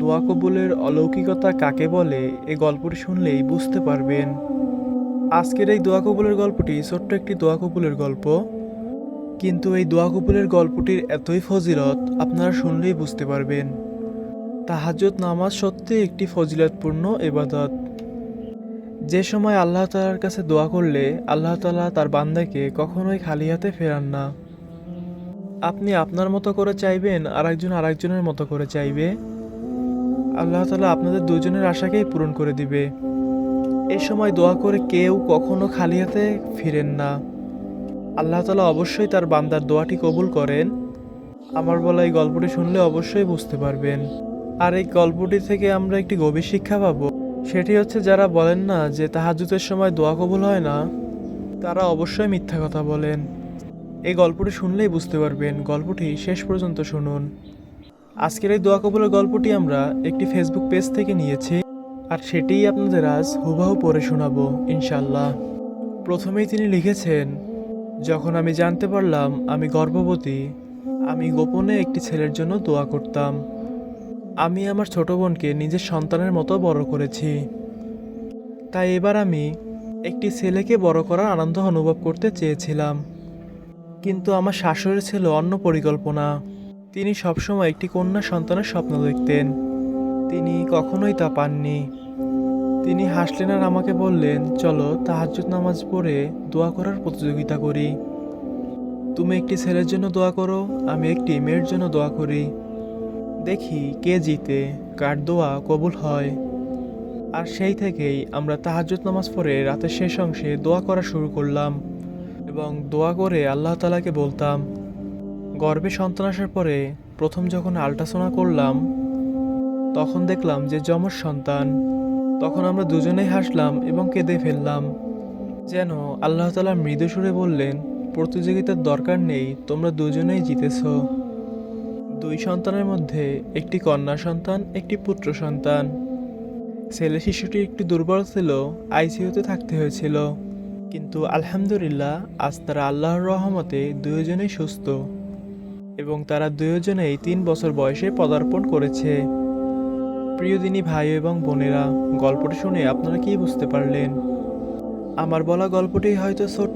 দোয়া কবুলের অলৌকিকতা কাকে বলে এই গল্পটি শুনলেই বুঝতে পারবেন। আজকের এই দোয়া কবুলের গল্পটি ছোট্ট একটি দোয়া কবুলের গল্প, কিন্তু এই দোয়া কবুলের গল্পটির এতই ফজিলত আপনারা শুনলেই বুঝতে পারবেন। তাহাজ্জুদ নামাজ সত্যিই একটি ফজিলতপূর্ণ ইবাদত। যে সময় আল্লাহ তাআলার কাছে দোয়া করলে আল্লাহ তাআলা তার বান্দাকে কখনোই খালি হাতে ফেরান না। আপনি আপনার মতো করে চাইবেন, আরেকজন আরেকজনের মতো করে চাইবে, আল্লাহ তাআলা আপনাদের দুজনের আশাকেই পূরণ করে দিবে। এ সময় দোয়া করে কেউ কখনো খালি হাতে ফিরেন না। আল্লাহ তাআলা অবশ্যই তার বান্দার দোয়াটি কবুল করেন। আমার বলা এই গল্পটি শুনলে অবশ্যই বুঝতে পারবেন। আর এই গল্পটি থেকে আমরা একটি গভীর শিক্ষা পাবো। সেটি হচ্ছে, যারা বলেন না যে তাহাজ্জুদের সময় দোয়া কবুল হয় না, তারা অবশ্যই মিথ্যা কথা বলেন। এই গল্পটি শুনলেই বুঝতে পারবেন। গল্পটি শেষ পর্যন্ত শুনুন। আজকের এই দোয়া কবুলের গল্পটি আমরা একটি ফেসবুক পেজ থেকে নিয়েছি, আর সেটিই আপনাদের আজ হুবহু পড়ে শোনাবো ইনশাল্লাহ। প্রথমেই তিনি লিখেছেন, যখন আমি জানতে পারলাম আমি গর্ভবতী, আমি গোপনে একটি ছেলের জন্য দোয়া করতাম। আমি আমার ছোট বোনকে নিজের সন্তানের মতো বড় করেছি। তাই এবার আমি একটি ছেলেকে বড় করার আনন্দ অনুভব করতে চেয়েছিলাম। কিন্তু আমার শাশুড়ি ছিল অন্য পরিকল্পনা। তিনি সবসময় একটি কন্যা সন্তানের স্বপ্ন দেখতেন। তিনি কখনোই তা পাননি। তিনি হাসলেন আর আমাকে বললেন, চলো তাহাজ্জুদ নামাজ পড়ে দোয়া করার প্রতিযোগিতা করি। তুমি একটি ছেলের জন্য দোয়া করো, আমি একটি মেয়ের জন্য দোয়া করি। দেখি কে জিতে, কার দোয়া কবুল হয়। আর সেই থেকেই আমরা তাহাজ্জুদ নামাজ পড়ে রাতের শেষ অংশে দোয়া করা শুরু করলাম, এবং দোয়া করে আল্লাহ তাআলাকে বলতাম। গর্ভে সন্তান আসার পরে প্রথম যখন আল্ট্রাসাউন্ড করলাম, তখন দেখলাম যে যমজ সন্তান। তখন আমরা দুজনেই হাসলাম এবং কেঁদে ফেললাম। যেন আল্লাহ তাআলা মৃদু সুরে বললেন, প্রতিযোগিতার দরকার নেই, তোমরা দুজনেই জিতেছ। দুই সন্তানের মধ্যে একটি কন্যা সন্তান, একটি পুত্র সন্তান। ছেলে শিশুটি একটু দুর্বল ছিল, আইসিইউতে থাকতে হয়েছিল, কিন্তু আলহামদুলিল্লাহ আজ তারা আল্লাহর রহমতে দুজনেই সুস্থ, এবং তারা দুজনেই 3 বছর বয়সে পদার্পণ করেছে। প্রিয় দিনী ভাই এবং বোনেরা, গল্পটি শুনে আপনারা কি বুঝতে পারলেন? আমার বলা গল্পটি হয়তো ছোট,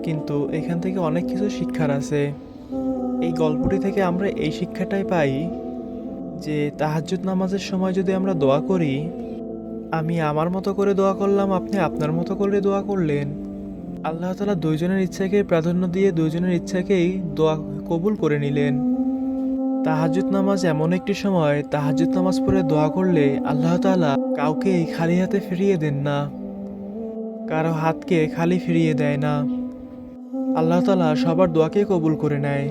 কিন্তু এখান থেকে অনেক কিছু শিক্ষার আছে। এই গল্পটি থেকে আমরা এই শিক্ষাটাই পাই যে তাহাজ্জুদ নামাজের সময় যদি আমরা দোয়া করি, আমি আমার মতো করে দোয়া করলাম, আপনি আপনার মতো করে দোয়া করলেন, আল্লাহ তাআলা দুইজনের ইচ্ছাকে প্রাধান্য দিয়ে দুইজনের ইচ্ছাকেই দোয়া কবুল করে নিলেন। তাহাজ্জুদ নামাজ এমন একটি সময়, তাহাজ্জুদ নামাজ পড়ে দোয়া করলে আল্লাহ তাআলা কাউকেই খালি হাতে ফিরিয়ে দেন না, কারো হাতকে খালি ফিরিয়ে দেয় না। আল্লাহ তাআলা সবার দোয়াকে কবুল করে নেয়।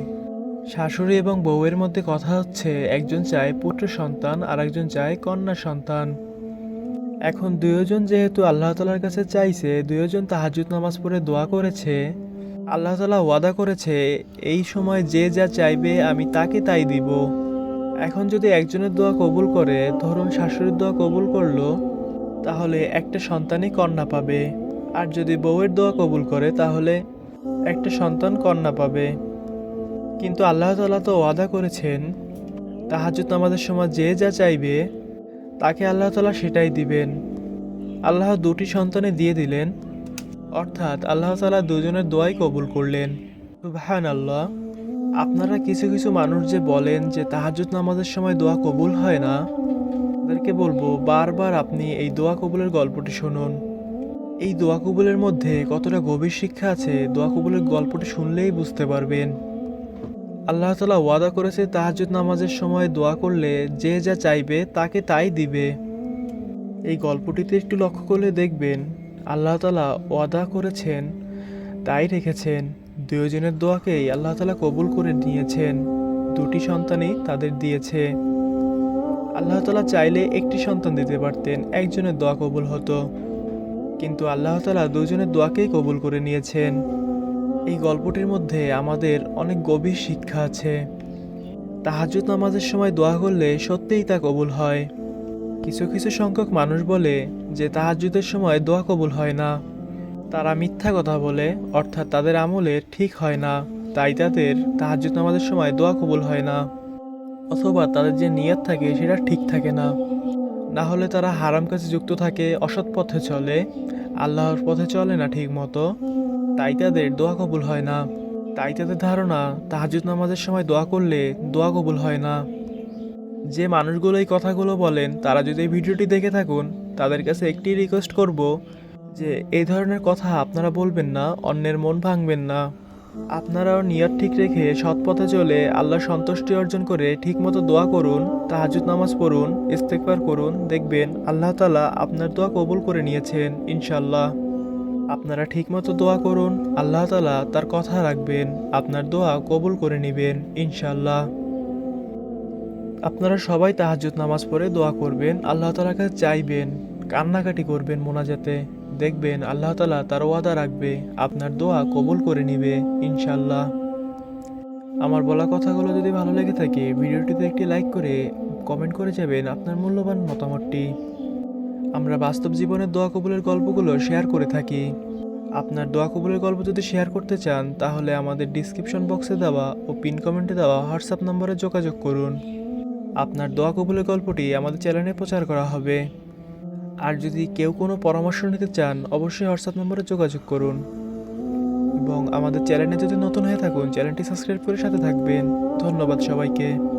শাশুড়ি এবং বউয়ের মধ্যে কথা হচ্ছে, একজন চায় পুত্র সন্তান আর একজন চায় কন্যা সন্তান। এখন দুইজন যেহেতু আল্লাহ তাআলার কাছে চাইছে, দুইজন তাহাজ্জুদ নামাজ পড়ে দোয়া করেছে, আল্লাহ তাআলা ওয়াদা করেছে এই সময় যে যা চাইবে আমি তাকে তাই দিব। এখন যদি একজনের দোয়া কবুল করে, ধরুন শাশুড়ির দোয়া কবুল করলো, তাহলে একটা সন্তানই কন্যা পাবে। আর যদি বউয়ের দোয়া কবুল করে, তাহলে একটা সন্তান কন্যা পাবে। কিন্তু আল্লাহ তাআলা তো ওয়াদা করেছেন তাহাজ্জুদ নামাজের সময় যে যা চাইবে তাকে আল্লাহ তাআলা সেটাই দিবেন। আল্লাহ দুটি সন্তানে দিয়ে দিলেন, অর্থাৎ আল্লাহ তাআলা দুজনের দোয়াই কবুল করলেন। সুবহানাল্লাহ। আপনারা কিছু কিছু মানুষ যে বলেন যে তাহাজ্জুদ নামাজের সময় দোয়া কবুল হয় না, তাদেরকে বলবো বারবার আপনি এই দোয়া কবুলের গল্পটি শুনুন। এই দোয়া কবুলের মধ্যে কতটা গভীর শিক্ষা আছে, দোয়া কবুলের গল্পটি শুনলেই বুঝতে পারবেন। আল্লাহ তাআলা ওয়াদা করেছে তাহাজ্জুদ নামাজের সময় দোয়া করলে যে যা চাইবে তাকে তাই দিবে। এই গল্পটিতে একটু লক্ষ্য করলে দেখবেন আল্লাহ তাআলা ওয়াদা করেছেন, তাই রেখেছেন। দুইজনের দোয়াকেই আল্লাহ তাআলা কবুল করে নিয়েছেন। দুটি সন্তানই তাদের দিয়েছে। আল্লাহ তাআলা চাইলে একটি সন্তান দিতে পারতেন, একজনের দোয়া কবুল হতো, কিন্তু আল্লাহ তাআলা দুজনের দোয়াকেই কবুল করে নিয়েছেন। এই গল্পটির মধ্যে আমাদের অনেক গভীর শিক্ষা আছে। তাহাজ্জুদ নামাজের সময় দোয়া করলে সত্যিই তা কবুল হয়। কিছু কিছু সংখ্যক মানুষ বলে যে তাহাজ্জুদের সময় দোয়া কবুল হয় না। তারা মিথ্যা কথা বলে, অর্থাৎ তাদের আমলে ঠিক হয় না, তাই তাদের তাহাজ্জুদ নামাজের সময় দোয়া কবুল হয় না। অথবা তাদের যে নিয়ত থাকে সেটা ঠিক থাকে না। না হলে তারা হারাম কাজে যুক্ত থাকে, অসৎ পথে চলে, আল্লাহর পথে চলে না ঠিক মতো। তাই তাদের দোয়া কবুল হয় না। তাই তাদের ধারণা তাহাজ্জুদ নামাজের সময় দোয়া করলে দোয়া কবুল হয় না। যে মানুষগুলো এই কথাগুলো বলেন তারা যদি এই ভিডিওটি দেখে থাকুন, তাদের কাছে একটি রিকোয়েস্ট করব যে এই ধরনের কথা আপনারা বলবেন না, অন্যের মন ভাঙবেন না। আপনারাও নিয়ত ঠিক রেখে সৎ পথে চলে আল্লাহর সন্তুষ্টি অর্জন করে ঠিকমতো দোয়া করুন, তাহাজ্জুদ নামাজ পড়ুন, ইস্তেগফার করুন, দেখবেন আল্লাহ তাআলা আপনার দোয়া কবুল করে নিয়েছেন ইনশাআল্লাহ। আপনারা ঠিকমতো দোয়া করুন, আল্লাহ তাআলা তার কথা রাখবেন, আপনার দোয়া কবুল করে নেবেন ইনশাআল্লাহ। আপনারা সবাই তাহাজ্জুদ নামাজ পড়ে দোয়া করবেন, আল্লাহ তাআলার কাছে চাইবেন, কান্নাকাটি করবেন মোনাজাতে। দেখবেন আল্লাহ তাআলা তার ওয়াদা রাখবে, আপনার দোয়া কবুল করে নিবে ইনশাআল্লাহ। আমার বলা কথাগুলো যদি ভালো লেগে থাকে ভিডিওটিতে একটি লাইক করে কমেন্ট করে যাবেন আপনার মূল্যবান মতামতটি। আমরা বাস্তব জীবনের দোয়া কবুলের গল্পগুলো শেয়ার করে থাকি। আপনার দোয়া কবুলের গল্প যদি শেয়ার করতে চান তাহলে আমাদের ডিসক্রিপশন বক্সে দেওয়া ও পিন কমেন্টে দেওয়া হোয়াটসঅ্যাপ নম্বরে যোগাযোগ করুন। আপনার দোয়া কবুলের গল্পটি আমাদের চ্যানেলে প্রচার করা হবে। আর যদি কেউ কোনো পরামর্শ নিতে চান অবশ্যই হোয়াটসঅ্যাপ নম্বরে যোগাযোগ করুন। এবং আমাদের চ্যানেলে যদি নতুন হয়ে থাকুন চ্যানেলটি সাবস্ক্রাইব করে সাথে থাকবেন। ধন্যবাদ সবাইকে।